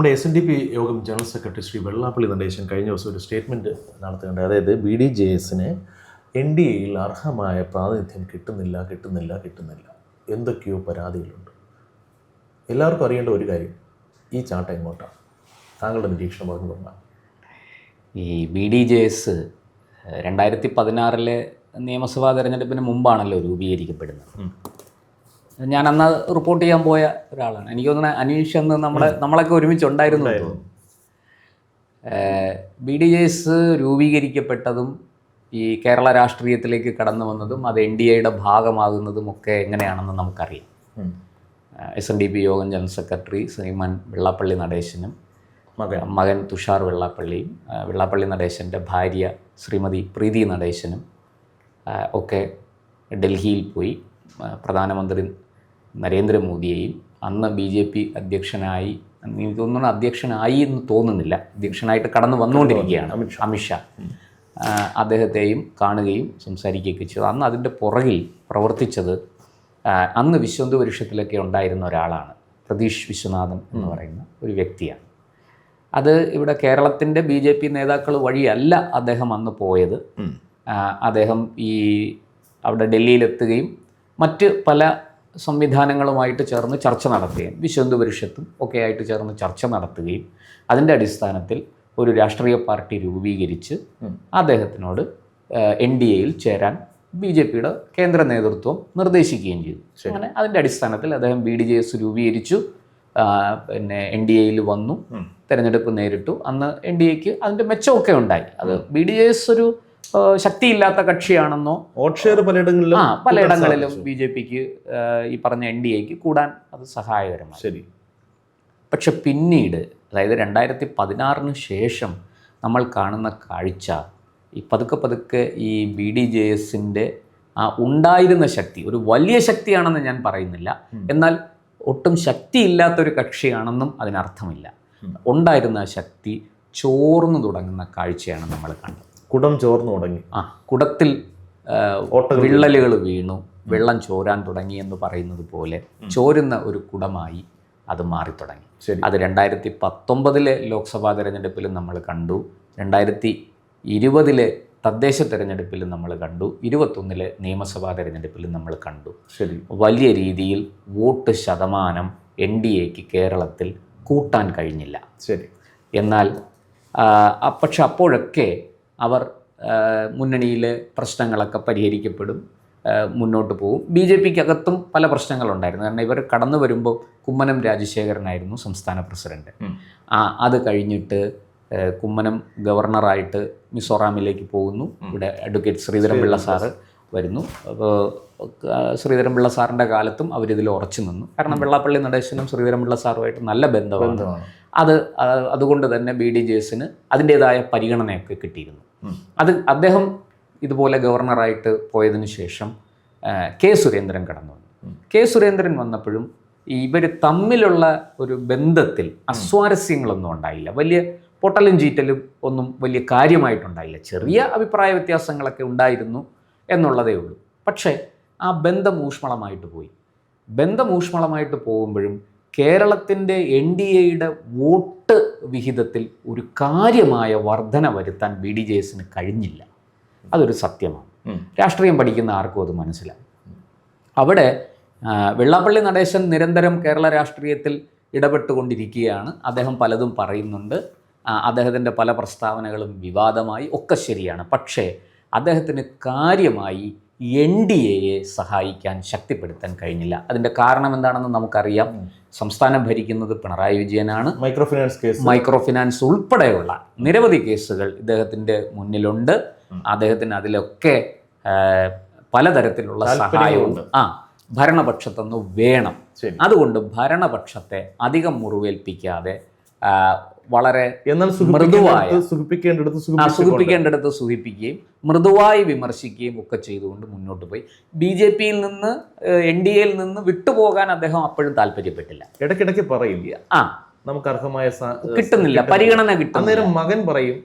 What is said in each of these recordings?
നമ്മുടെ SNDP യോഗം general secretary Shri Vellappally Natesan കഴിഞ്ഞ ദിവസം ഒരു സ്റ്റേറ്റ്മെൻറ്റ് നടത്തുന്നുണ്ട്. അതായത് BDJSന് NDAയിൽ അർഹമായ പ്രാതിനിധ്യം കിട്ടുന്നില്ല, എന്തൊക്കെയോ പരാതികളുണ്ട്. എല്ലാവർക്കും അറിയേണ്ട ഒരു കാര്യം, ഈ ചാട്ടം എങ്ങോട്ടാണ്? താങ്കളുടെ നിരീക്ഷണം പറഞ്ഞു പറഞ്ഞാൽ. ഈ BDJS 2016 നിയമസഭാ തെരഞ്ഞെടുപ്പിന് മുമ്പാണല്ലോ രൂപീകരിക്കപ്പെടുന്നത്. ഞാൻ അന്ന് റിപ്പോർട്ട് ചെയ്യാൻ പോയ ഒരാളാണ്. എനിക്ക് തോന്നുന്നത് അനീഷ് അന്ന് നമ്മളൊക്കെ ഒരുമിച്ചുണ്ടായിരുന്നു തോന്നുന്നു. BDJS രൂപീകരിക്കപ്പെട്ടതും ഈ കേരള രാഷ്ട്രീയത്തിലേക്ക് കടന്നു വന്നതും അത് NDAയുടെ ഭാഗമാകുന്നതും ഒക്കെ എങ്ങനെയാണെന്ന് നമുക്കറിയാം. SNDP യോഗം ജനറൽ സെക്രട്ടറി ശ്രീമാൻ വെള്ളാപ്പള്ളി നടേശനും മകൻ തുഷാർ വെള്ളാപ്പള്ളിയും വെള്ളാപ്പള്ളി നടേശൻ്റെ ഭാര്യ ശ്രീമതി പ്രീതി നടേശനും ഒക്കെ ഡൽഹിയിൽ പോയി പ്രധാനമന്ത്രി നരേന്ദ്രമോദിയെയും അന്ന് BJP അധ്യക്ഷനായി, എനിക്ക് തോന്നുന്നു അധ്യക്ഷനായി എന്ന് തോന്നുന്നില്ല, അധ്യക്ഷനായിട്ട് കടന്നു വന്നുകൊണ്ടിരിക്കുകയാണ് അമിത്ഷാ, അദ്ദേഹത്തെയും കാണുകയും സംസാരിക്കുകയൊക്കെ ചെയ്തു. അന്ന് അതിൻ്റെ പുറകിൽ പ്രവർത്തിച്ചത് അന്ന് വിശ്വന്ത് പരിഷത്തിലൊക്കെ ഉണ്ടായിരുന്ന ഒരാളാണ്, പ്രതീഷ് വിശ്വനാഥൻ എന്ന് പറയുന്ന ഒരു വ്യക്തിയാണ്. അത് ഇവിടെ കേരളത്തിൻ്റെ BJP നേതാക്കൾ വഴിയല്ല അദ്ദേഹം അന്ന് പോയത്. അദ്ദേഹം അവിടെ ഡൽഹിയിലെത്തുകയും മറ്റ് പല സംവിധാനങ്ങളുമായിട്ട് ചേർന്ന് ചർച്ച നടത്തുകയും വിശ്വന്ത് പരിഷത്തും ഒക്കെ ആയിട്ട് ചേർന്ന് ചർച്ച നടത്തുകയും അതിൻ്റെ അടിസ്ഥാനത്തിൽ ഒരു രാഷ്ട്രീയ പാർട്ടി രൂപീകരിച്ച് അദ്ദേഹത്തിനോട് NDAയിൽ ചേരാൻ BJPയുടെ കേന്ദ്ര നേതൃത്വം നിർദ്ദേശിക്കുകയും ചെയ്തു. അങ്ങനെ അതിൻ്റെ അടിസ്ഥാനത്തിൽ അദ്ദേഹം BDJS രൂപീകരിച്ചു, പിന്നെ NDAയിൽ വന്നു, തെരഞ്ഞെടുപ്പ് നേരിട്ടു. അന്ന് NDAക്ക് അതിൻ്റെ മെച്ചമൊക്കെ ഉണ്ടായി. അത് BDJS ഒരു ശക്തിയില്ലാത്ത കക്ഷിയാണെന്നോ, വോട്ട് ഷെയർ പലയിടങ്ങളിലും BJPക്ക് ഈ പറഞ്ഞ NDAക്ക് കൂടാൻ അത് സഹായകരമായി. ശരി. പക്ഷെ പിന്നീട്, അതായത് 2016 ശേഷം നമ്മൾ കാണുന്ന കാഴ്ച, ഈ പതുക്കെ ഈ BDJSൻ്റെ ഉണ്ടായിരുന്ന ശക്തി, ഒരു വലിയ ശക്തിയാണെന്ന് ഞാൻ പറയുന്നില്ല, എന്നാൽ ഒട്ടും ശക്തിയില്ലാത്തൊരു കക്ഷിയാണെന്നും അതിനർത്ഥമില്ല. ഉണ്ടായിരുന്ന ശക്തി ചോർന്നു തുടങ്ങുന്ന കാഴ്ചയാണ് നമ്മൾ കണ്ടത്. കുടം ചോർന്നു തുടങ്ങി. കുടത്തിൽ വിള്ളലുകൾ വീണു, വെള്ളം ചോരാൻ തുടങ്ങി എന്ന് പറയുന്നത് പോലെ ചോരുന്ന ഒരു കുടമായി അത് മാറിത്തുടങ്ങി. അത് 2019 ലോക്സഭാ തെരഞ്ഞെടുപ്പിൽ നമ്മൾ കണ്ടു, 2020 തദ്ദേശ തെരഞ്ഞെടുപ്പിൽ നമ്മൾ കണ്ടു, 2021 നിയമസഭാ തെരഞ്ഞെടുപ്പിൽ നമ്മൾ കണ്ടു. ശരി. വലിയ രീതിയിൽ വോട്ട് ശതമാനം NDAക്ക് കേരളത്തിൽ കൂട്ടാൻ കഴിഞ്ഞില്ല. ശരി. എന്നാൽ പക്ഷെ അപ്പോഴൊക്കെ അവർ മുന്നണിയിലെ പ്രശ്നങ്ങളൊക്കെ പരിഹരിക്കപ്പെടും, മുന്നോട്ട് പോകും. BJPക്കകത്തും പല പ്രശ്നങ്ങളുണ്ടായിരുന്നു. കാരണം ഇവർ കടന്നു വരുമ്പോൾ കുമ്മനം രാജശേഖരനായിരുന്നു സംസ്ഥാന പ്രസിഡന്റ്. അത് കഴിഞ്ഞിട്ട് കുമ്മനം ഗവർണറായിട്ട് മിസോറാമിലേക്ക് പോകുന്നു. ഇവിടെ അഡ്വക്കേറ്റ് ശ്രീധരൻപിള്ള സാറ് വരുന്നു. അപ്പോൾ ശ്രീധരൻപിള്ള സാറിൻ്റെ കാലത്തും അവരിതിൽ ഉറച്ചു നിന്നു. കാരണം വെള്ളാപ്പള്ളി നടേശനും ശ്രീധരൻപിള്ള സാറുമായിട്ട് നല്ല ബന്ധമാണ്. അതുകൊണ്ട് തന്നെ BDJSന് അതിൻ്റേതായ പരിഗണനയൊക്കെ കിട്ടിയിരുന്നു. അദ്ദേഹം ഇതുപോലെ ഗവർണറായിട്ട് പോയതിനു ശേഷം K. സുരേന്ദ്രൻ കടന്നു വന്നു. K. സുരേന്ദ്രൻ വന്നപ്പോഴും ഇവർ തമ്മിലുള്ള ഒരു ബന്ധത്തിൽ അസ്വാരസ്യങ്ങളൊന്നും ഉണ്ടായില്ല. വലിയ പൊട്ടലും ചീറ്റലും ഒന്നും വലിയ കാര്യമായിട്ടുണ്ടായില്ല. ചെറിയ അഭിപ്രായ വ്യത്യാസങ്ങളൊക്കെ ഉണ്ടായിരുന്നു എന്നുള്ളതേ ഉള്ളൂ. പക്ഷേ ആ ബന്ധം ഊഷ്മളമായിട്ട് പോയി. ബന്ധം ഊഷ്മളമായിട്ട് പോകുമ്പോഴും കേരളത്തിൻ്റെ NDAയുടെ വോട്ട് വിഹിതത്തിൽ ഒരു കാര്യമായ വർധന വരുത്താൻ BDJSന് കഴിഞ്ഞില്ല. അതൊരു സത്യമാണ്. രാഷ്ട്രീയം പഠിക്കുന്ന ആർക്കും അത് മനസ്സിലാവും. അവിടെ വെള്ളാപ്പള്ളി നടേശൻ നിരന്തരം കേരള രാഷ്ട്രീയത്തിൽ ഇടപെട്ടുകൊണ്ടിരിക്കുകയാണ്. അദ്ദേഹം പലതും പറയുന്നുണ്ട്. അദ്ദേഹത്തിൻ്റെ പല പ്രസ്താവനകളും വിവാദമായി, ഒക്കെ ശരിയാണ്. പക്ഷേ അദ്ദേഹത്തിന് കാര്യമായി NDAയെ സഹായിക്കാൻ, ശക്തിപ്പെടുത്താൻ കഴിഞ്ഞില്ല. അതിൻ്റെ കാരണം എന്താണെന്ന് നമുക്കറിയാം. സംസ്ഥാനം ഭരിക്കുന്നത് പിണറായി വിജയനാണ്. മൈക്രോ ഫിനാൻസ് ഉൾപ്പെടെയുള്ള നിരവധി കേസുകൾ ഇദ്ദേഹത്തിൻ്റെ മുന്നിലുണ്ട്. അദ്ദേഹത്തിന് അതിലൊക്കെ പലതരത്തിലുള്ള സഹായവും ഭരണപക്ഷത്തൊന്ന് വേണം. അതുകൊണ്ട് ഭരണപക്ഷത്തെ അധികം മുറിവേൽപ്പിക്കാതെ വളരെ മൃദുവായ സുഖിപ്പിക്കേണ്ടടുത്ത് സുഖിപ്പിക്കുകയും മൃദുവായി വിമർശിക്കുകയും ഒക്കെ ചെയ്തുകൊണ്ട് മുന്നോട്ട് പോയി. BJPയിൽ നിന്ന് NDAയിൽ നിന്ന് വിട്ടുപോകാൻ അദ്ദേഹം അപ്പോഴും താല്പര്യപ്പെട്ടില്ല. ഇടയ്ക്കിടയ്ക്ക് പറയും നമുക്ക് അർഹമായ കിട്ടുന്നില്ല, പരിഗണന കിട്ടും. അന്നേരം മകൻ പറയും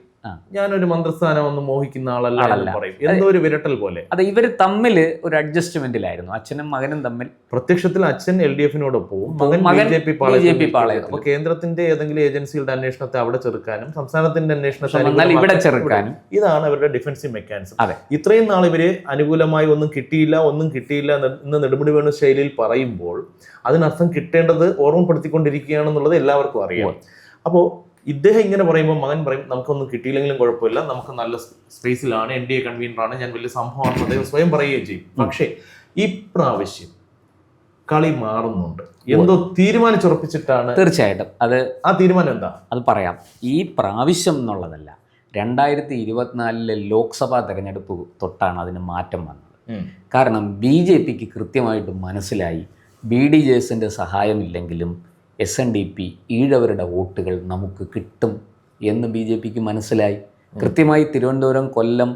ഞാനൊരു മന്ത്രിസ്ഥാനം ഒന്നും മോഹിക്കുന്ന ആളല്ല എന്ന് പറയും. എന്തോ ഒരു വിരട്ടൽ പോലെ. അത് ഇവർ തമ്മിൽ ഒരു അഡ്ജസ്റ്റ്മെന്റിലായിരുന്നു, അച്ഛനും മകനും തമ്മിൽ. പ്രത്യക്ഷത്തിൽ അച്ഛൻ LDF-നോടൊപ്പവും മകൻ BJP പാളയത്തിൽ. അപ്പൊ കേന്ദ്രത്തിന്റെ ഏതെങ്കിലും ഏജൻസികളുടെ അന്വേഷണത്തെ അവിടെ ചെറുക്കാനും സംസ്ഥാനത്തിന്റെ അന്വേഷണത്തെ ഇവിടെ ചെറുക്കാനും ഇതാണ് അവരുടെ ഡിഫൻസീവ് മെക്കാനിസം. ഇത്രയും നാൾ ഇവര് അനുകൂലമായി ഒന്നും കിട്ടിയില്ല എന്ന് നെടുമുടി വേണു ശൈലിയിൽ പറയുമ്പോൾ അതിനർത്ഥം കിട്ടേണ്ടത് ഓർമ്മപ്പെടുത്തിക്കൊണ്ടിരിക്കുകയാണെന്നുള്ളത് എല്ലാവർക്കും അറിയാം. അപ്പോൾ ഇദ്ദേഹം ഇങ്ങനെ പറയുമ്പോൾ മകൻ പറയും നമുക്കൊന്നും കിട്ടിയില്ലെങ്കിലും കുഴപ്പമില്ല, നമുക്ക് നല്ല സ്പേസിലാണ്, NDA കൺവീനറാണ്, ഞാൻ വലിയ സംഭവമാണെന്ന് അദ്ദേഹം സ്വയം പറയുകയും ചെയ്യും. പക്ഷേ ഇപ്രാവശ്യം കളി മാറുന്നുണ്ട്. എന്തോ തീരുമാനിച്ചുറപ്പിച്ചിട്ടാണ്. തീർച്ചയായിട്ടും ആ തീരുമാനം എന്താ അത് പറയാം. ഈ പ്രാവശ്യം എന്നുള്ളതല്ല, 2024 ലോക്സഭാ തെരഞ്ഞെടുപ്പ് തൊട്ടാണ് അതിന് മാറ്റം വന്നത്. കാരണം BJPക്ക് കൃത്യമായിട്ട് മനസ്സിലായി BDJSന്റെ സഹായമില്ലെങ്കിലും SNDP ഈഴവരുടെ വോട്ടുകൾ നമുക്ക് കിട്ടും എന്ന് BJPക്ക് മനസ്സിലായി. കൃത്യമായി തിരുവനന്തപുരം, കൊല്ലം,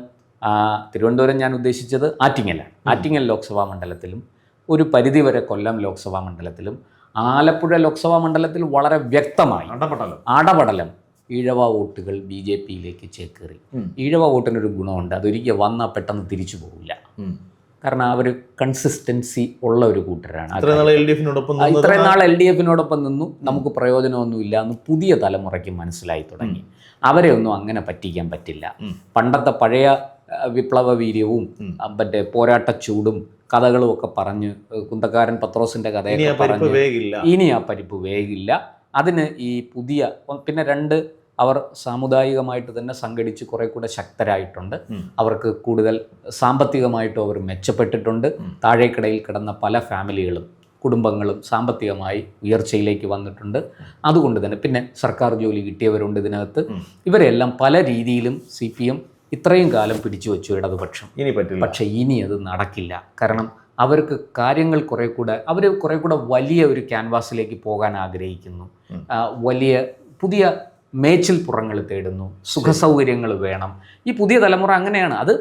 തിരുവനന്തപുരം ഞാൻ ഉദ്ദേശിച്ചത് ആറ്റിങ്ങലാണ്. ആറ്റിങ്ങൽ ലോക്സഭാ മണ്ഡലത്തിലും ഒരു പരിധിവരെ കൊല്ലം ലോക്സഭാ മണ്ഡലത്തിലും ആലപ്പുഴ ലോക്സഭാ മണ്ഡലത്തിൽ വളരെ വ്യക്തമായി അടപടലം ഈഴവ വോട്ടുകൾ BJPയിലേക്ക് ചേക്കേറി. ഈഴവ വോട്ടിനൊരു ഗുണമുണ്ട്, അതൊരിക്കൽ വന്നാൽ പെട്ടെന്ന് തിരിച്ചു പോകില്ല. കാരണം അവർ കൺസിസ്റ്റൻസി ഉള്ള ഒരു കൂട്ടരാണ്. ഇത്രയും നാൾ LDF-നോടൊപ്പം നിന്നു, നമുക്ക് പ്രയോജനമൊന്നുമില്ല എന്ന് പുതിയ തലമുറയ്ക്ക് മനസ്സിലായി തുടങ്ങി. അവരെ ഒന്നും അങ്ങനെ പറ്റിക്കാൻ പറ്റില്ല. പണ്ടത്തെ പഴയ വിപ്ലവ വീര്യവും മറ്റേ പോരാട്ടച്ചൂടും കഥകളും ഒക്കെ പറഞ്ഞ് കുന്തക്കാരൻ പത്രോസിന്റെ കഥയൊക്കെ പറഞ്ഞ് ഇനി ആ പരിപ്പ് വേഗില്ല. അതിന് ഈ പുതിയ പിന്നെ അവർ സാമുദായികമായിട്ട് തന്നെ സംഘടിച്ച് കുറെ കൂടെ ശക്തരായിട്ടുണ്ട്. അവർക്ക് കൂടുതൽ സാമ്പത്തികമായിട്ടും അവർ മെച്ചപ്പെട്ടിട്ടുണ്ട്. താഴേക്കിടയിൽ കിടന്ന പല ഫാമിലികളും കുടുംബങ്ങളും സാമ്പത്തികമായി ഉയർച്ചയിലേക്ക് വന്നിട്ടുണ്ട്. അതുകൊണ്ട് തന്നെ പിന്നെ സർക്കാർ ജോലി കിട്ടിയവരുണ്ട് ഇതിനകത്ത്. ഇവരെല്ലാം പല രീതിയിലും CPM ഇത്രയും കാലം പിടിച്ചു വെച്ചു ഇടതുപക്ഷം. പക്ഷേ ഇനി അത് നടക്കില്ല. കാരണം അവർക്ക് കാര്യങ്ങൾ കുറെ കൂടെ വലിയ ഒരു ക്യാൻവാസിലേക്ക് പോകാൻ ആഗ്രഹിക്കുന്നു. വലിയ പുതിയ മേച്ചിൽ പുറങ്ങൾ തേടുന്നു. സുഖസൗകര്യങ്ങൾ വേണം. ഈ പുതിയ തലമുറ അങ്ങനെയാണ്. അത്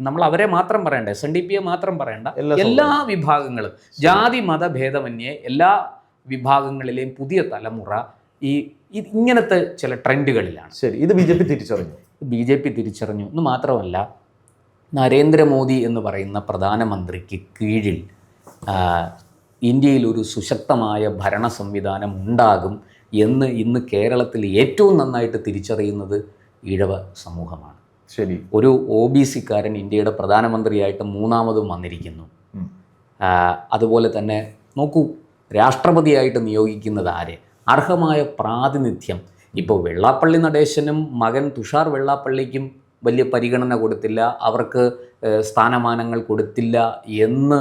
നമ്മൾ അവരെ മാത്രം പറയണ്ട, SNDPയെ മാത്രം പറയണ്ട, എല്ലാ വിഭാഗങ്ങളും ജാതി മത ഭേദമന്യേ എല്ലാ വിഭാഗങ്ങളിലെയും പുതിയ തലമുറ ഇങ്ങനത്തെ ചില ട്രെൻഡുകളിലാണ്. ശരി, ഇത് BJP തിരിച്ചറിഞ്ഞു എന്ന് മാത്രമല്ല, നരേന്ദ്രമോദി എന്ന് പറയുന്ന പ്രധാനമന്ത്രിക്ക് കീഴിൽ ഇന്ത്യയിൽ ഒരു സുശക്തമായ ഭരണ സംവിധാനം ഉണ്ടാകും എന്ന് ഇന്ന് കേരളത്തിൽ ഏറ്റവും നന്നായിട്ട് തിരിച്ചറിയുന്നത് ഈഴവ സമൂഹമാണ്. ശരി, ഒരു OBC-കാരൻ ഇന്ത്യയുടെ പ്രധാനമന്ത്രിയായിട്ട് മൂന്നാമതും വന്നിരിക്കുന്നു. അതുപോലെ തന്നെ നോക്കൂ, രാഷ്ട്രപതിയായിട്ട് നിയോഗിക്കുന്നത് ആരെ? അർഹമായ പ്രാതിനിധ്യം. ഇപ്പോൾ വെള്ളാപ്പള്ളി നടേശനും മകൻ തുഷാർ വെള്ളാപ്പള്ളിക്കും വലിയ പരിഗണന കൊടുത്തില്ല, അവർക്ക് സ്ഥാനമാനങ്ങൾ കൊടുത്തില്ല എന്ന്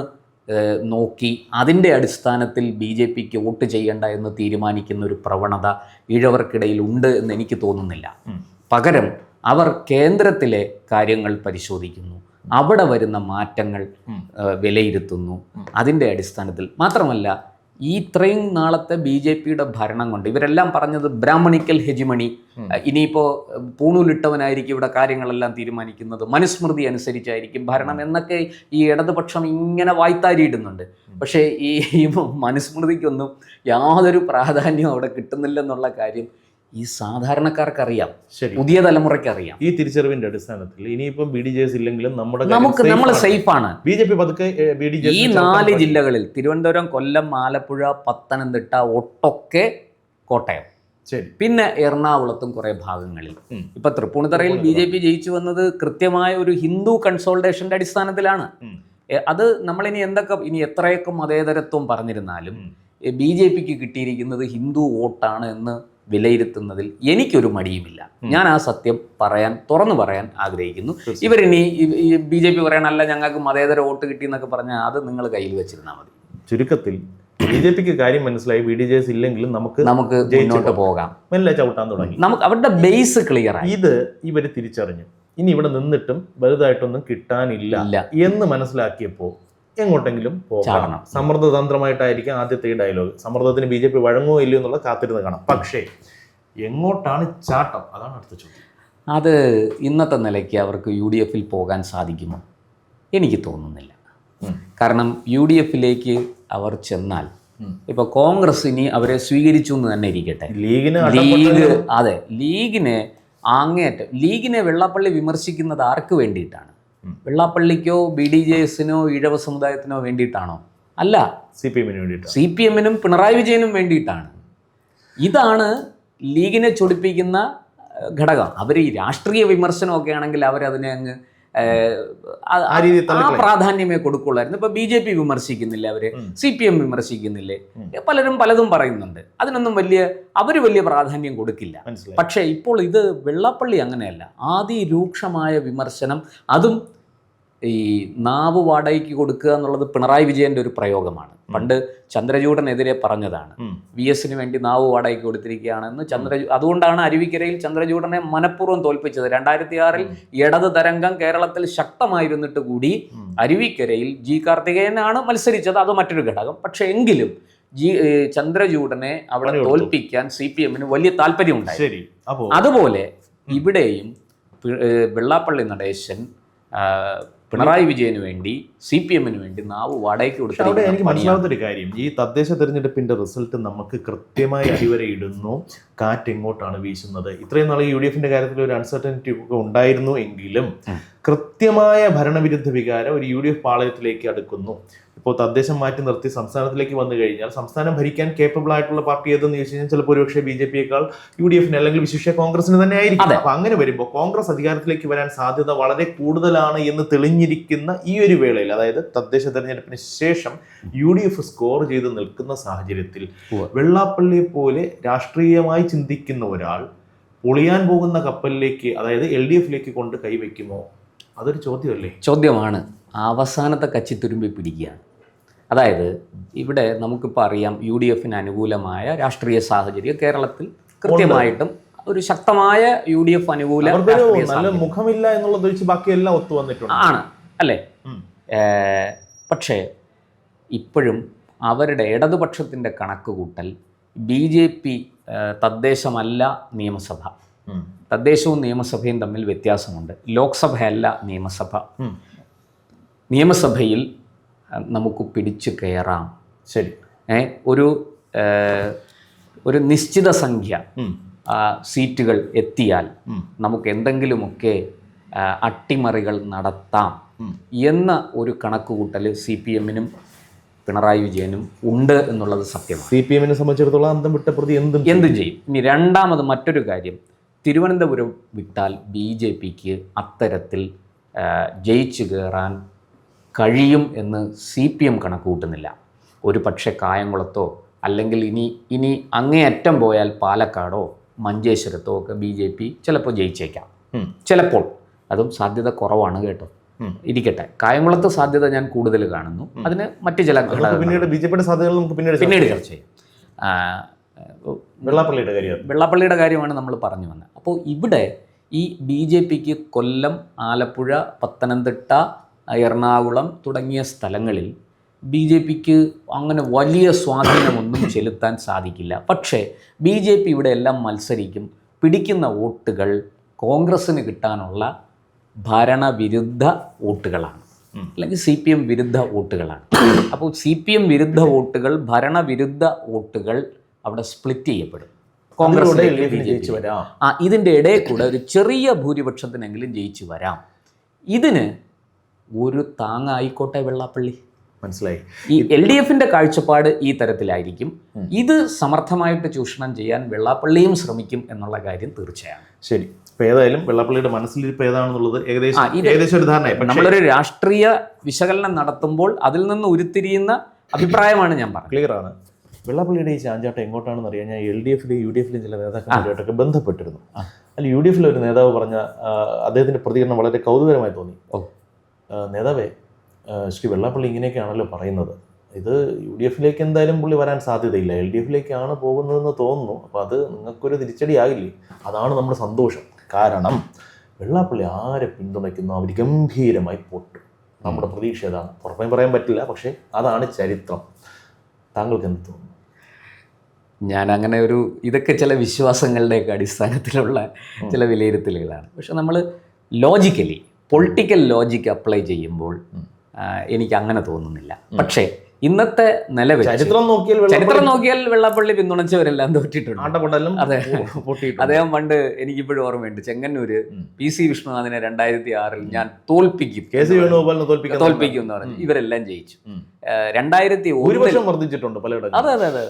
നോക്കി അതിൻ്റെ അടിസ്ഥാനത്തിൽ BJPക്ക് വോട്ട് ചെയ്യേണ്ട എന്ന് തീരുമാനിക്കുന്ന ഒരു പ്രവണത ഈഴവർക്കിടയിൽ ഉണ്ട് എന്ന് എനിക്ക് തോന്നുന്നില്ല. പകരം അവർ കേന്ദ്രത്തിലെ കാര്യങ്ങൾ പരിശോധിക്കുന്നു, അവിടെ വരുന്ന മാറ്റങ്ങൾ വിലയിരുത്തുന്നു. അതിൻ്റെ അടിസ്ഥാനത്തിൽ മാത്രമല്ല, ഈ ഇത്രയും നാളത്തെ BJPയുടെ ഭരണം കൊണ്ട് ഇവരെല്ലാം പറഞ്ഞത് ബ്രാഹ്മണിക്കൽ ഹെജിമണി, ഇനിയിപ്പോൾ പൂണൂലിട്ടവനായിരിക്കും ഇവിടെ കാര്യങ്ങളെല്ലാം തീരുമാനിക്കുന്നത്, മനുസ്മൃതി അനുസരിച്ചായിരിക്കും ഭരണം എന്നൊക്കെ ഈ ഇടതുപക്ഷം ഇങ്ങനെ വായ്ത്താരിയിടുന്നുണ്ട്. പക്ഷേ ഈ മനുസ്മൃതിക്കൊന്നും യാതൊരു പ്രാധാന്യവും അവിടെ കിട്ടുന്നില്ലെന്നുള്ള കാര്യം ഈ സാധാരണക്കാർക്കറിയാം, പുതിയ തലമുറയ്ക്കറിയാം. ഈ തിരിച്ചറിവിന്റെ അടിസ്ഥാനത്തിൽ ഇനിയിപ്പം BDJS ഇല്ലെങ്കിലും നമ്മൾ സേഫാണ്. BJP പതുക്കെ ഈ 4 ജില്ലകളിൽ തിരുവനന്തപുരം, കൊല്ലം, ആലപ്പുഴ, പത്തനംതിട്ട, ഒട്ടൊക്കെ കോട്ടയം, പിന്നെ എറണാകുളത്തും കുറെ ഭാഗങ്ങളിൽ. ഇപ്പൊ തൃപ്പൂണിത്തറയിൽ BJP ജയിച്ചു വന്നത് കൃത്യമായ ഒരു ഹിന്ദു കൺസോൾട്ടേഷന്റെ അടിസ്ഥാനത്തിലാണ്. അത് നമ്മളിനി ഇനി എത്രയൊക്കെ മതേതരത്വം പറഞ്ഞിരുന്നാലും BJPക്ക് കിട്ടിയിരിക്കുന്നത് ഹിന്ദു വോട്ടാണ് എന്ന് വിലയിരുത്തുന്നതിൽ എനിക്കൊരു മടിയുമില്ല. ഞാൻ ആ സത്യം തുറന്നു പറയാൻ ആഗ്രഹിക്കുന്നു. ഇവരിനി BJP പറയാനല്ല ഞങ്ങൾക്ക് മതേതര വോട്ട് കിട്ടി എന്നൊക്കെ പറഞ്ഞാൽ അത് നിങ്ങൾ കയ്യിൽ വെച്ചിരുന്നാൽ മതി. ചുരുക്കത്തിൽ BJPക്ക് കാര്യം മനസ്സിലായി, BDJS ഇല്ലെങ്കിലും നമുക്ക് മുന്നോട്ട് പോകാം, മെല്ലെ ചവിട്ടാൻ തുടങ്ങി. നമുക്ക് അവരുടെ ബേസ് ക്ലിയർ ആയി. ഇത് ഇവര് തിരിച്ചറിഞ്ഞു. ഇനി ഇവിടെ നിന്നിട്ടും വലുതായിട്ടൊന്നും കിട്ടാനില്ല എന്ന് മനസ്സിലാക്കിയപ്പോൾ എങ്ങോട്ടെങ്കിലും പോകണം. സമ്മർദ്ദതന്ത്രമായിട്ടായിരിക്കും ആദ്യത്തെ ഈ ഡയലോഗ്. സമ്മർദ്ദത്തിന് BJP വഴങ്ങുമോ ഇല്ലയോ എന്നുള്ള കാത്തിരുന്ന് കാണാം. പക്ഷേ എങ്ങോട്ടാണ് ചാട്ടം, അതാണ് അടുത്ത ചോദ്യം. അത് ഇന്നത്തെ നിലയ്ക്ക് അവർക്ക് UDFൽ പോകാൻ സാധിക്കുമോ? എനിക്ക് തോന്നുന്നില്ല. കാരണം UDFലേക്ക് അവർ ചെന്നാൽ ഇപ്പോൾ കോൺഗ്രസ് ഇനി അവരെ സ്വീകരിച്ചു എന്ന് തന്നെ ഇരിക്കട്ടെ, ലീഗിന് അങ്ങേയറ്റം ലീഗിനെ വെള്ളാപ്പള്ളി വിമർശിക്കുന്നത് ആർക്ക് വേണ്ടിയിട്ടാണ്? വെള്ളാപ്പള്ളിക്കോ BDJS-നോ ഈഴവ സമുദായത്തിനോ വേണ്ടിയിട്ടാണോ? അല്ല, CPM-ന് വേണ്ടിയിട്ട്, CPM-നും പിണറായി വിജയനും വേണ്ടിയിട്ടാണ്. ഇതാണ് ലീഗിനെ ചൊടിപ്പിക്കുന്ന ഘടകം. അവർ ഈ രാഷ്ട്രീയ വിമർശനമൊക്കെ ആണെങ്കിൽ അവരതിനെ അങ്ങ് ആ പ്രാധാന്യമേ കൊടുക്കുള്ളായിരുന്നു. ഇപ്പൊ BJP വിമർശിക്കുന്നില്ല, അവര് CPM വിമർശിക്കുന്നില്ലേ, പലരും പലതും പറയുന്നുണ്ട്. അതിനൊന്നും അവര് വലിയ പ്രാധാന്യം കൊടുക്കില്ല. പക്ഷേ ഇപ്പോൾ ഇത് വെള്ളാപ്പള്ളി അങ്ങനെയല്ല. അതിരൂക്ഷമായ വിമർശനം, അതും ഈ നാവ് വാടകയ്ക്ക് കൊടുക്കുക എന്നുള്ളത് പിണറായി വിജയന്റെ ഒരു പ്രയോഗമാണ്. പണ്ട് ചന്ദ്രചൂഡനെതിരെ പറഞ്ഞതാണ്, VS-ന് വേണ്ടി നാവ് വാടകയ്ക്ക് കൊടുത്തിരിക്കുകയാണെന്ന്. അതുകൊണ്ടാണ് അരുവിക്കരയിൽ ചന്ദ്രചൂഡനെ മനഃപൂർവ്വം തോൽപ്പിച്ചത്. 2006 ഇടത് തരംഗം കേരളത്തിൽ ശക്തമായിരുന്നിട്ട് കൂടി അരുവിക്കരയിൽ G. കാർത്തികേയനാണ് മത്സരിച്ചത്. അത് മറ്റൊരു ഘടകം. പക്ഷെ എങ്കിലും ചന്ദ്രചൂഡനെ അവിടെ തോൽപ്പിക്കാൻ CPM-ന് വലിയ താല്പര്യമുണ്ടായി. അതുപോലെ ഇവിടെയും വെള്ളാപ്പള്ളി നടേശൻ പിണറായി വിജയന് വേണ്ടി CPM-ന് വേണ്ടി നാവ് വാടകയ്ക്ക് കൊടുത്തു. അവിടെ എനിക്ക് മനസ്സിലാവുന്നൊരു കാര്യം, ഈ തദ്ദേശ തെരഞ്ഞെടുപ്പിന്റെ റിസൾട്ട് നമുക്ക് കൃത്യമായി അടിവരെ ഇടുന്നു, കാറ്റ് എങ്ങോട്ടാണ് വീശുന്നത്. ഇത്രയും നാളെ UDF-ന്റെ കാര്യത്തിൽ ഒരു അൺസർട്ടനിറ്റി ഒക്കെ ഉണ്ടായിരുന്നു എങ്കിലും കൃത്യമായ ഭരണവിരുദ്ധ വികാരം ഒരു UDF പാളയത്തിലേക്ക് അടുക്കുന്നു. ഇപ്പോൾ തദ്ദേശം മാറ്റി നിർത്തി സംസ്ഥാനത്തിലേക്ക് വന്നു കഴിഞ്ഞാൽ സംസ്ഥാനം ഭരിക്കാൻ കേപ്പബിൾ ആയിട്ടുള്ള പാർട്ടി ഏതെന്ന് ചോദിച്ചു കഴിഞ്ഞാൽ ചിലപ്പോൾ ഒരുപക്ഷെ BJP-യേക്കാൾ UDF-ന് അല്ലെങ്കിൽ വിശിഷ്യ കോൺഗ്രസിന് തന്നെ ആയിരിക്കും. അപ്പൊ അങ്ങനെ വരുമ്പോൾ കോൺഗ്രസ് അധികാരത്തിലേക്ക് വരാൻ സാധ്യത വളരെ കൂടുതലാണ് എന്ന് തെളിഞ്ഞിരിക്കുന്ന ഈ ഒരു വേളയിൽ, അതായത് തദ്ദേശ തെരഞ്ഞെടുപ്പിന് ശേഷം UDF സ്കോർ ചെയ്ത് നിൽക്കുന്ന സാഹചര്യത്തിൽ വെള്ളാപ്പള്ളിയെ പോലെ രാഷ്ട്രീയമായി ചിന്തിക്കുന്ന ഒരാൾ പൊളിയാൻ പോകുന്ന കപ്പലിലേക്ക്, അതായത് LDF-ലേക്ക് കൊണ്ട് കൈവയ്ക്കുമോ? അതൊരു ചോദ്യമല്ലേ? ചോദ്യമാണ്. അവസാനത്തെ കച്ചിത്തുരുമ്പി പിടിക്കുകയാണ്. അതായത് ഇവിടെ നമുക്കിപ്പോൾ അറിയാം, UDF-ന് അനുകൂലമായ രാഷ്ട്രീയ സാഹചര്യം കേരളത്തിൽ കൃത്യമായിട്ടും ഒരു ശക്തമായ UDF അനുകൂല നല്ല മുഖമില്ല എന്നുള്ളത് വെച്ച് ബാക്കിയെല്ലാം ഒത്തു വന്നിട്ടുണ്ട് ആണ് അല്ലേ? പക്ഷേ ഇപ്പോഴും അവരുടെ ഇടതുപക്ഷത്തിൻ്റെ കണക്ക് കൂട്ടൽ BJP തദ്ദേശമല്ല നിയമസഭ. തദ്ദേശവും നിയമസഭയും തമ്മിൽ വ്യത്യാസമുണ്ട്. ലോക്സഭയല്ല നിയമസഭ. നിയമസഭയിൽ നമുക്ക് പിടിച്ചു കയറാം. ശരി, ഒരു നിശ്ചിത സംഖ്യ സീറ്റുകൾ എത്തിയാൽ നമുക്ക് എന്തെങ്കിലുമൊക്കെ അട്ടിമറികൾ നടത്താം എന്ന ഒരു കണക്കുകൂട്ടൽ CPM-നും പിണറായി വിജയനും ഉണ്ട് എന്നുള്ളത് സത്യമാണ്. CPM-നെ സംബന്ധിച്ചിടത്തോളം അന്തം വിട്ട പ്രതി എന്തും ചെയ്യും. ഇനി രണ്ടാമത് മറ്റൊരു കാര്യം, തിരുവനന്തപുരം വിട്ടാൽ BJP-ക്ക് അത്തരത്തിൽ ജയിച്ചു കയറാൻ കഴിയും എന്ന് CPM കണക്ക് കൂട്ടുന്നില്ല. ഒരു പക്ഷേ കായംകുളത്തോ അല്ലെങ്കിൽ ഇനി അങ്ങേയറ്റം പോയാൽ പാലക്കാടോ മഞ്ചേശ്വരത്തോ ഒക്കെ BJP ചിലപ്പോൾ ജയിച്ചേക്കാം. ചിലപ്പോൾ, അതും സാധ്യത കുറവാണ് കേട്ടോ. ഇരിക്കട്ടെ, കായംകുളത്ത് സാധ്യത ഞാൻ കൂടുതൽ കാണുന്നു. അതിന് മറ്റു ചില BJP-യുടെ സാധ്യതകൾ നമുക്ക് പിന്നീട് ചർച്ച ചെയ്യാം. വെള്ളാപ്പള്ളിയുടെ കാര്യമാണ് നമ്മൾ പറഞ്ഞു വന്നത്. അപ്പോൾ ഇവിടെ ഈ BJP-ക്ക് കൊല്ലം, ആലപ്പുഴ, പത്തനംതിട്ട, എറണാകുളം തുടങ്ങിയ സ്ഥലങ്ങളിൽ BJP-ക്ക് അങ്ങനെ വലിയ സ്വാധീനമൊന്നും ചെലുത്താൻ സാധിക്കില്ല. പക്ഷേ BJP ഇവിടെ എല്ലാം മത്സരിക്കും. പിടിക്കുന്ന വോട്ടുകൾ കോൺഗ്രസ്സിന് കിട്ടാനുള്ള ഭരണവിരുദ്ധ വോട്ടുകളാണ്, അല്ലെങ്കിൽ CPM വിരുദ്ധ വോട്ടുകളാണ്. അപ്പോൾ CPM വിരുദ്ധ വോട്ടുകൾ, ഭരണവിരുദ്ധ വോട്ടുകൾ അവിടെ സ്പ്ലിറ്റ് ചെയ്യപ്പെടും. കോൺഗ്രസ് ഇതിൻ്റെ ഇടയിൽ കൂടെ ഒരു ചെറിയ ഭൂരിപക്ഷത്തിനെങ്കിലും ജയിച്ചു വരാം. ഇതിന് ഒരു താങ്ങായിക്കോട്ടെ വെള്ളാപ്പള്ളി. മനസ്സിലായി. ഈ LDF-ന്റെ കാഴ്ചപ്പാട് ഈ തരത്തിലായിരിക്കും. ഇത് സമർത്ഥമായിട്ട് ചൂഷണം ചെയ്യാൻ വെള്ളാപ്പള്ളിയും ശ്രമിക്കും എന്നുള്ള കാര്യം തീർച്ചയാണ്. ശരി, അപ്പോൾ ഏതായാലും വെള്ളാപ്പള്ളിയുടെ മനസ്സിലിരിപ്പ് ഏതാണെന്നുള്ളത് ഏകദേശം ഒരു ധാരണ. നമ്മളൊരു രാഷ്ട്രീയ വിശകലനം നടത്തുമ്പോൾ അതിൽ നിന്ന് ഉരുത്തിരിയുന്ന അഭിപ്രായമാണ് ഞാൻ പറഞ്ഞത്. ക്ലിയർ ആണ്. വെള്ളാപ്പള്ളിയുടെ ഈ ചാഞ്ചാട്ടം എങ്ങോട്ടാണെന്ന് അറിയാൻ ഞാൻ LDF-ലും UDF-ലും ചില നേതാക്കന്മാരുമായിട്ടൊക്കെ ബന്ധപ്പെട്ടിരുന്നു. അതിൽ UDF-ലെ ഒരു നേതാവ് പറഞ്ഞ അദ്ദേഹത്തിൻ്റെ പ്രതികരണം വളരെ കൗതുകരമായി തോന്നി. നേതാവേ, ശ്രീ വെള്ളാപ്പള്ളി ഇങ്ങനെയൊക്കെയാണല്ലോ പറയുന്നത്, ഇത് UDF-ലേക്ക് എന്തായാലും പുള്ളി വരാൻ സാധ്യതയില്ല, LDF-ലേക്കാണ് പോകുന്നതെന്ന് തോന്നുന്നു. അപ്പോൾ അത് നിങ്ങൾക്കൊരു തിരിച്ചടി ആകില്ലേ? അതാണ് നമ്മുടെ സന്തോഷം. കാരണം വെള്ളാപ്പള്ളി ആരെ പിന്തുണയ്ക്കുന്നു അവർ ഗംഭീരമായി പൊട്ടും. നമ്മുടെ പ്രതീക്ഷ അതാണ്. ഉറപ്പായും പറയാൻ പറ്റില്ല, പക്ഷേ അതാണ് ചരിത്രം. താങ്കൾക്ക് എന്ത് തോന്നുന്നു? ഞാൻ അങ്ങനെ ഇതൊക്കെ ചില വിശ്വാസങ്ങളുടെയൊക്കെ അടിസ്ഥാനത്തിലുള്ള ചില വിലയിരുത്തലുകളാണ്. പക്ഷെ നമ്മൾ ലോജിക്കലി പൊളിറ്റിക്കൽ ലോജിക്ക് അപ്ലൈ ചെയ്യുമ്പോൾ എനിക്ക് അങ്ങനെ തോന്നുന്നില്ല. പക്ഷേ ഇന്നത്തെ നില വെച്ച് ചരിത്രം നോക്കിയാൽ വെള്ളാപ്പള്ളി പിന്തുണച്ചവരെല്ലാം തോറ്റിട്ടുണ്ട്. അതെ, പൊട്ടിയിട്ടുണ്ട്. അദ്ദേഹം പണ്ട് എനിക്കിപ്പോഴും ഓർമ്മയുണ്ട്, ചെങ്ങന്നൂര് PC വിഷ്ണുനാഥിനെ 2006 ഞാൻ തോൽപ്പിക്കും തോൽപ്പിക്കും എന്ന് പറഞ്ഞു. ഇവരെല്ലാം ജയിച്ചു. 2001 വർദ്ധിച്ചിട്ടുണ്ട് പലയിടത്തും. അതെ അതെ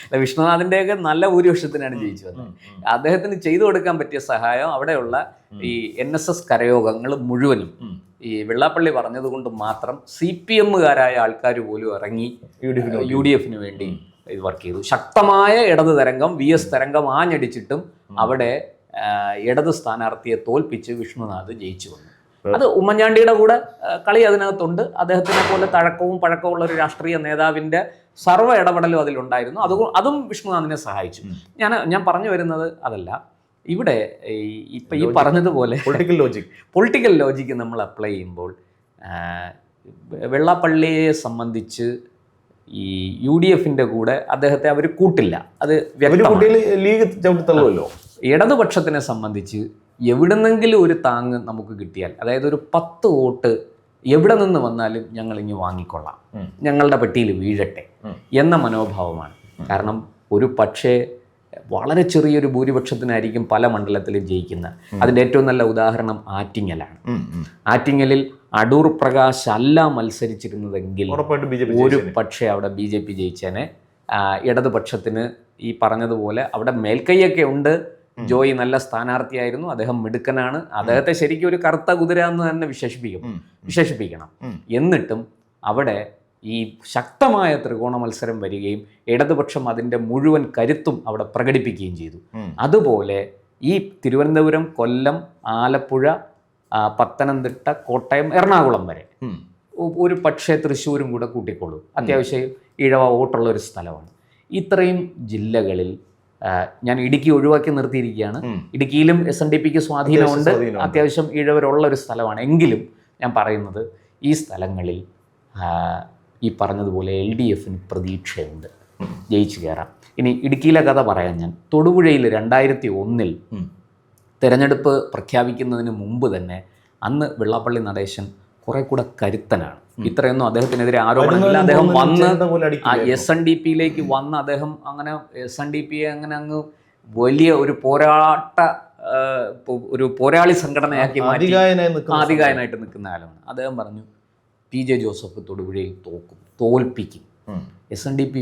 അതെ വിഷ്ണുനാഥിന്റെയൊക്കെ നല്ല ഭൂരിപക്ഷത്തിനാണ് ജയിച്ചു വന്നത്. അദ്ദേഹത്തിന് ചെയ്തു കൊടുക്കാൻ പറ്റിയ സഹായം അവിടെയുള്ള ഈ NSS കരയോഗങ്ങൾ മുഴുവനും ഈ വെള്ളാപ്പള്ളി പറഞ്ഞതുകൊണ്ട് മാത്രം CPM-കാരായ ആൾക്കാർ പോലും ഇറങ്ങി UDF വേണ്ടി ഇത് വർക്ക് ചെയ്തു. ശക്തമായ ഇടത് തരംഗം VS തരംഗം ആഞ്ഞടിച്ചിട്ടും അവിടെ ഇടത് സ്ഥാനാർത്ഥിയെ തോൽപ്പിച്ച് വിഷ്ണുനാഥ് ജയിച്ചു വന്നു. അത് ഉമ്മൻചാണ്ടിയുടെ കൂടെ കളി അതിനകത്തുണ്ട്. അദ്ദേഹത്തിനെ പോലെ തഴക്കവും പഴക്കവും ഉള്ള ഒരു രാഷ്ട്രീയ നേതാവിൻ്റെ സർവ്വ ഇടപെടലും അതിലുണ്ടായിരുന്നു. അതും വിഷ്ണുനാഥിനെ സഹായിച്ചു. ഞാൻ പറഞ്ഞു വരുന്നത് അതല്ല, ഇവിടെ ഇപ്പം ഈ പറഞ്ഞതുപോലെ പൊളിറ്റിക്കൽ ലോജിക്ക് നമ്മൾ അപ്ലൈ ചെയ്യുമ്പോൾ വെള്ളാപ്പള്ളിയെ സംബന്ധിച്ച് ഈ UDF-ന്റെ കൂടെ അദ്ദേഹത്തെ അവർ കൂട്ടില്ല. അത് വ്യക്തമല്ലോ. ഇടതുപക്ഷത്തിനെ സംബന്ധിച്ച് എവിടുന്നെങ്കിലും ഒരു താങ്ങ് നമുക്ക് കിട്ടിയാൽ, അതായത് ഒരു 10 വോട്ട് എവിടെ നിന്ന് വന്നാലും ഞങ്ങളിങ്ങ് വാങ്ങിക്കൊള്ളാം, ഞങ്ങളുടെ പെട്ടിയിൽ വീഴട്ടെ എന്ന മനോഭാവമാണ്. കാരണം ഒരു പക്ഷേ വളരെ ചെറിയൊരു ഭൂരിപക്ഷത്തിനായിരിക്കും പല മണ്ഡലത്തിലും ജയിക്കുന്നത്. അതിൻ്റെ ഏറ്റവും നല്ല ഉദാഹരണം ആറ്റിങ്ങലാണ്. ആറ്റിങ്ങലിൽ അടൂർ പ്രകാശ് അല്ല മത്സരിച്ചിരുന്നതെങ്കിൽ ഒരു പക്ഷേ അവിടെ BJP ജയിച്ചേനെ. ഇടതുപക്ഷത്തിന് ഈ പറഞ്ഞതുപോലെ അവിടെ മേൽക്കൈയൊക്കെ ഉണ്ട്. ജോയി നല്ല സ്ഥാനാർത്ഥിയായിരുന്നു, അദ്ദേഹം മിടുക്കനാണ്, അദ്ദേഹത്തെ ശരിക്കും ഒരു കറുത്ത കുതിര എന്ന് തന്നെ വിശേഷിപ്പിക്കണം. എന്നിട്ടും അവിടെ ഈ ശക്തമായ ത്രികോണ മത്സരം വരികയും ഇടതുപക്ഷം അതിൻ്റെ മുഴുവൻ കരുത്തും അവിടെ പ്രകടിപ്പിക്കുകയും ചെയ്തു. അതുപോലെ ഈ തിരുവനന്തപുരം, കൊല്ലം, ആലപ്പുഴ, പത്തനംതിട്ട, കോട്ടയം, എറണാകുളം വരെ ഒരു പക്ഷേ തൃശ്ശൂരും കൂടെ കൂട്ടിക്കൊള്ളൂ, അത്യാവശ്യം ഇഴവ വോട്ടുള്ള ഒരു സ്ഥലമാണ്. ഇത്രയും ജില്ലകളിൽ ഞാൻ ഇടുക്കി ഒഴിവാക്കി നിർത്തിയിരിക്കുകയാണ്. ഇടുക്കിയിലും SNDPക്ക് സ്വാധീനമുണ്ട്, അത്യാവശ്യം ഇഴവരുള്ള ഒരു സ്ഥലമാണ്. എങ്കിലും ഞാൻ പറയുന്നത് ഈ സ്ഥലങ്ങളിൽ ഈ പറഞ്ഞതുപോലെ LDF-ന് പ്രതീക്ഷയുണ്ട്, ജയിച്ചു കയറാം. ഇനി ഇടുക്കിയിലെ കഥ പറയാൻ ഞാൻ തൊടുപുഴയിൽ 2001 തെരഞ്ഞെടുപ്പ് പ്രഖ്യാപിക്കുന്നതിന് മുമ്പ് തന്നെ അന്ന് വെള്ളാപ്പള്ളി നടേശൻ കുറെ കൂടെ കരുത്തനാണ്. ഇത്രയൊന്നും അദ്ദേഹത്തിനെതിരെ ആരോപണമില്ല. അദ്ദേഹം വന്ന് SNDP-ലേക്ക് വന്ന് അദ്ദേഹം അങ്ങനെ SNDP-യെ അങ്ങനെ അങ്ങ് വലിയ ഒരു പോരാളി സംഘടനയാക്കി മാറ്റി ആധികായനായിട്ട് നിൽക്കുന്ന കാലമാണ്. അദ്ദേഹം പറഞ്ഞു PJ ജോസഫ് തൊടുപുഴയിൽ തോൽപ്പിക്കും. SNDP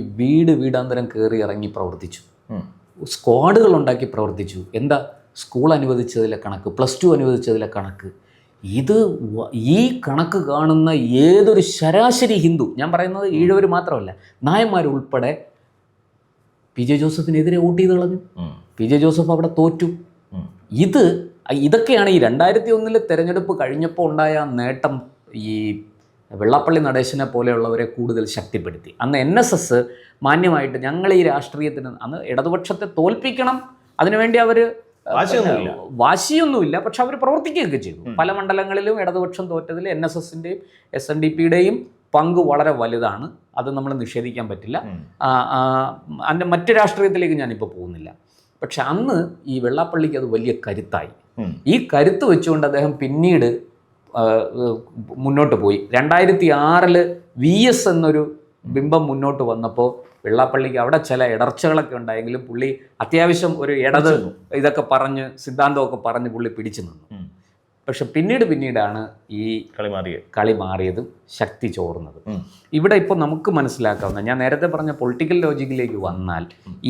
വീടാന്തരം കയറി ഇറങ്ങി പ്രവർത്തിച്ചു, സ്ക്വാഡുകൾ ഉണ്ടാക്കി പ്രവർത്തിച്ചു. എന്താ സ്കൂൾ അനുവദിച്ചതിലെ കണക്ക്, +2 അനുവദിച്ചതിലെ കണക്ക്, ഈ കണക്ക് കാണുന്ന ഏതൊരു ശരാശരി ഹിന്ദു, ഞാൻ പറയുന്നത് ഈഴവർ മാത്രമല്ല നായന്മാരുൾപ്പെടെ PJ ജോസഫിനെതിരെ വോട്ട് ചെയ്ത് കളഞ്ഞു. PJ ജോസഫ് അവിടെ തോറ്റു. ഇതൊക്കെയാണ് ഈ 2001 തെരഞ്ഞെടുപ്പ് കഴിഞ്ഞപ്പോൾ ഉണ്ടായ നേട്ടം. ഈ വെള്ളാപ്പള്ളി നടേശനെ പോലെയുള്ളവരെ കൂടുതൽ ശക്തിപ്പെടുത്തി. അന്ന് NSS മാന്യമായിട്ട് ഞങ്ങൾ ഈ രാഷ്ട്രീയത്തിന് അന്ന് ഇടതുപക്ഷത്തെ തോൽപ്പിക്കണം, അതിനുവേണ്ടി അവർ വാശിയൊന്നുമില്ല, പക്ഷെ അവർ പ്രവർത്തിക്കുകയൊക്കെ ചെയ്തു. പല മണ്ഡലങ്ങളിലും ഇടതുപക്ഷം തോറ്റതിൽ NSS-ൻ്റെയും SNDP-യുടെയും പങ്ക് വളരെ വലുതാണ്. അത് നമ്മൾ നിഷേധിക്കാൻ പറ്റില്ല. അതിൻ്റെ മറ്റ് രാഷ്ട്രീയത്തിലേക്ക് ഞാനിപ്പോൾ പോകുന്നില്ല. പക്ഷെ അന്ന് ഈ വെള്ളാപ്പള്ളിക്ക് അത് വലിയ കരുത്തായി. ഈ കരുത്ത് വെച്ചുകൊണ്ട് അദ്ദേഹം പിന്നീട് മുന്നോട്ട് പോയി. 2006 VS എന്നൊരു ബിംബം മുന്നോട്ട് വന്നപ്പോൾ വെള്ളാപ്പള്ളിക്ക് അവിടെ ചില ഇടർച്ചകളൊക്കെ ഉണ്ടായെങ്കിലും പുള്ളി അത്യാവശ്യം ഒരു ഇതൊക്കെ പറഞ്ഞ് സിദ്ധാന്തമൊക്കെ പറഞ്ഞ് പുള്ളി പിടിച്ചു നിന്നു. പക്ഷെ പിന്നീടാണ് ഈ കളി മാറിയതും ശക്തി ചോർന്നത്. ഇവിടെ ഇപ്പോൾ നമുക്ക് മനസ്സിലാക്കാവുന്ന, ഞാൻ നേരത്തെ പറഞ്ഞ പൊളിറ്റിക്കൽ ലോജിക്കിലേക്ക് വന്നാൽ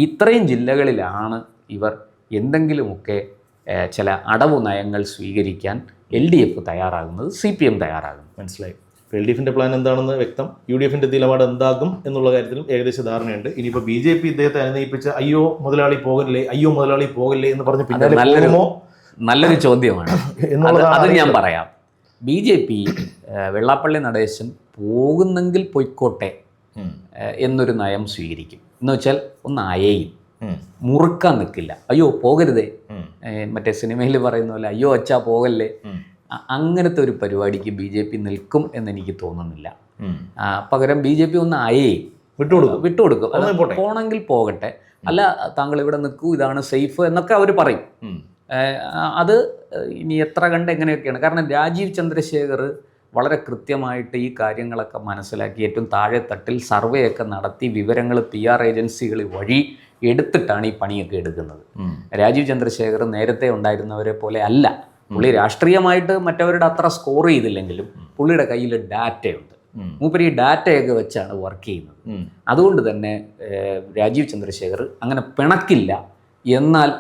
ഇത്രയും ജില്ലകളിലാണ് ഇവർ എന്തെങ്കിലുമൊക്കെ ചില അടവു നയങ്ങൾ സ്വീകരിക്കാൻ LDF തയ്യാറാകുന്നത്, CPM തയ്യാറാകുന്നത്. മനസ്സിലായി. LDF-ന്റെ പ്ലാൻ എന്താണെന്ന് വ്യക്തം, UDF-ന്റെ നിലപാട് എന്താകും എന്നുള്ള കാര്യത്തിലും ഏകദേശം ധാരണയുണ്ട്. ഇനിയിപ്പോൾ BJP ഇദ്ദേഹത്തെ അനുനയിപ്പിച്ച അയ്യോ മുതലാളി പോകല്ലേ എന്ന് പറഞ്ഞ് നല്ലൊരു ചോദ്യമാണ്. അത് ഞാൻ പറയാം. BJP വെള്ളാപ്പള്ളി നടേശൻ പോകുന്നെങ്കിൽ പൊയ്ക്കോട്ടെ എന്നൊരു നയം സ്വീകരിക്കും. എന്ന് വെച്ചാൽ ഒന്ന് അയയും, മുറുക്കാൻ നിൽക്കില്ല. അയ്യോ പോകരുതേ, മറ്റേ സിനിമയിൽ പറയുന്ന പോലെ അയ്യോ അച്ഛാ പോകല്ലേ, അങ്ങനത്തെ ഒരു പരിപാടിക്ക് BJP നിൽക്കും എന്നെനിക്ക് തോന്നുന്നില്ല. പകരം BJP ഒന്ന് അയയും, വിട്ടുകൊടുക്കും. പോണെങ്കിൽ പോകട്ടെ, അല്ല താങ്കൾ ഇവിടെ നിൽക്കൂ, ഇതാണ് സേഫ് എന്നൊക്കെ അവർ പറയും. അത് ഇനി എത്ര കണ്ട് എങ്ങനെയൊക്കെയാണ്. കാരണം രാജീവ് ചന്ദ്രശേഖർ വളരെ കൃത്യമായിട്ട് ഈ കാര്യങ്ങളൊക്കെ മനസ്സിലാക്കി ഏറ്റവും താഴെ തട്ടിൽ സർവേ ഒക്കെ നടത്തി വിവരങ്ങൾ PR ഏജൻസികൾ വഴി എടുത്തിട്ടാണ് ഈ പണിയൊക്കെ എടുക്കുന്നത്. രാജീവ് ചന്ദ്രശേഖർ നേരത്തെ ഉണ്ടായിരുന്നവരെ പോലെ അല്ല. പുള്ളി രാഷ്ട്രീയമായിട്ട് മറ്റവരുടെ അത്ര സ്കോർ ചെയ്തില്ലെങ്കിലും പുള്ളിയുടെ കയ്യിൽ ഡാറ്റയുണ്ട്. മൂപ്പര് ഈ ഡാറ്റയൊക്കെ വെച്ചാണ് വർക്ക് ചെയ്യുന്നത്. അതുകൊണ്ട് തന്നെ രാജീവ് ചന്ദ്രശേഖർ അങ്ങനെ പിണക്കില്ല, എന്നാൽ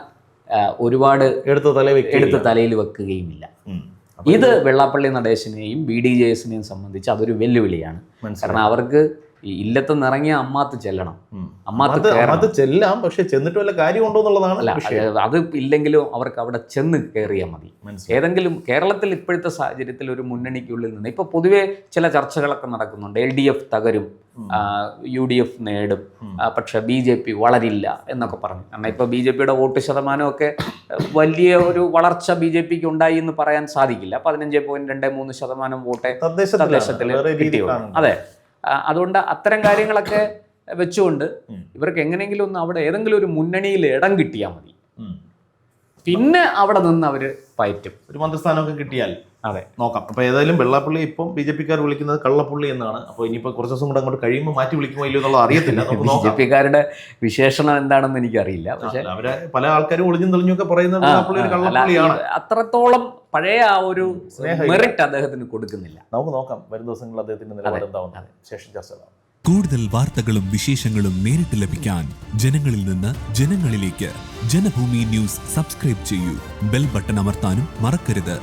ഒരുപാട് എടുത്ത് തലയിൽ വെക്കുകയുമില്ല. ഇത് വെള്ളാപ്പള്ളി നടേശനെയും BDJSനെയും സംബന്ധിച്ച് അതൊരു വെല്ലുവിളിയാണ്. കാരണം അവർക്ക് ഇല്ലത്ത് നിറങ്ങിയ അമ്മാത്ത് ചെല്ലണം, അമ്മാത്ത് ചെല്ലാം, പക്ഷെ ചെന്നിട്ട് വല്ല കാര്യം ഉണ്ടോ എന്നുള്ളതാണ്. അത് ഇല്ലെങ്കിലും അവർക്ക് അവിടെ ചെന്ന് കയറിയാൽ മതി. ഏതെങ്കിലും കേരളത്തിൽ ഇപ്പോഴത്തെ സാഹചര്യത്തിൽ ഒരു മുന്നണിക്കുള്ളിൽ നിന്ന് ഇപ്പോൾ പൊതുവേ ചില ചർച്ചകളൊക്കെ നടക്കുന്നുണ്ട്. LDF തകരും, UDF നേടും, പക്ഷെ BJP വളരില്ല എന്നൊക്കെ പറഞ്ഞു. കാരണം ഇപ്പോൾ BJPയുടെ വോട്ട് ശതമാനമൊക്കെ വലിയ ഒരു വളർച്ച BJPക്ക് ഉണ്ടായി എന്ന് പറയാൻ സാധിക്കില്ല. 15.23% വോട്ട് തദ്ദേശത്തിൽ കിട്ടിയുള്ളൂ. അതെ, അതുകൊണ്ട് അത്തരം കാര്യങ്ങളൊക്കെ വെച്ചുകൊണ്ട് ഇവർക്ക് എങ്ങനെയെങ്കിലും ഒന്ന് അവിടെ ഏതെങ്കിലും ഒരു മുന്നണിയിൽ ഇടം കിട്ടിയാൽ മതി. പിന്നെ അവിടെ നിന്ന് അവർ പയറ്റും. ഒരു മന്ത്രിസ്ഥാനമൊക്കെ കിട്ടിയാൽ അതെ നോക്കാം. അപ്പോൾ ഏതായാലും വെള്ളാപ്പള്ളി ഇപ്പം BJPക്കാർ വിളിക്കുന്നത് കള്ളപ്പുള്ളി എന്നാണ്. അപ്പോൾ ഇനിയിപ്പോൾ കുറച്ച് ദിവസം കൂടെ അങ്ങോട്ട് കഴിയുമ്പോൾ മാറ്റി വിളിക്കുമോ ഇല്ലയോ എന്നുള്ളത് അറിയത്തില്ല. BJPക്കാരുടെ വിശേഷണം എന്താണെന്ന് എനിക്കറിയില്ല. പക്ഷേ അവരെ പല ആൾക്കാരും ഒളിഞ്ഞും തെളിഞ്ഞൊക്കെ പറയുന്നത് വെള്ളാപ്പള്ളി ഒരു കള്ളപ്പുള്ളിയാണ്. അത്രത്തോളം പഴയ ആ ഒരു മെറിറ്റ് അദ്ദേഹത്തിന് കൊടുക്കുന്നില്ല. നമുക്ക് നോക്കാം വരും ദിവസങ്ങളിൽ അദ്ദേഹത്തിന്റെ നിലപാട് എന്താവുന്നത്. ശേഷം ചർച്ച. കൂടുതൽ വാർത്തകളും വിശേഷങ്ങളും നേരിട്ട് ലഭിക്കാൻ ജനങ്ങളിൽ നിന്ന് ജനങ്ങളിലേക്ക് ജനഭൂമി ന്യൂസ് സബ്സ്ക്രൈബ് ചെയ്യൂ. ബെൽ ബട്ടൺ അമർത്താനും മറക്കരുത്.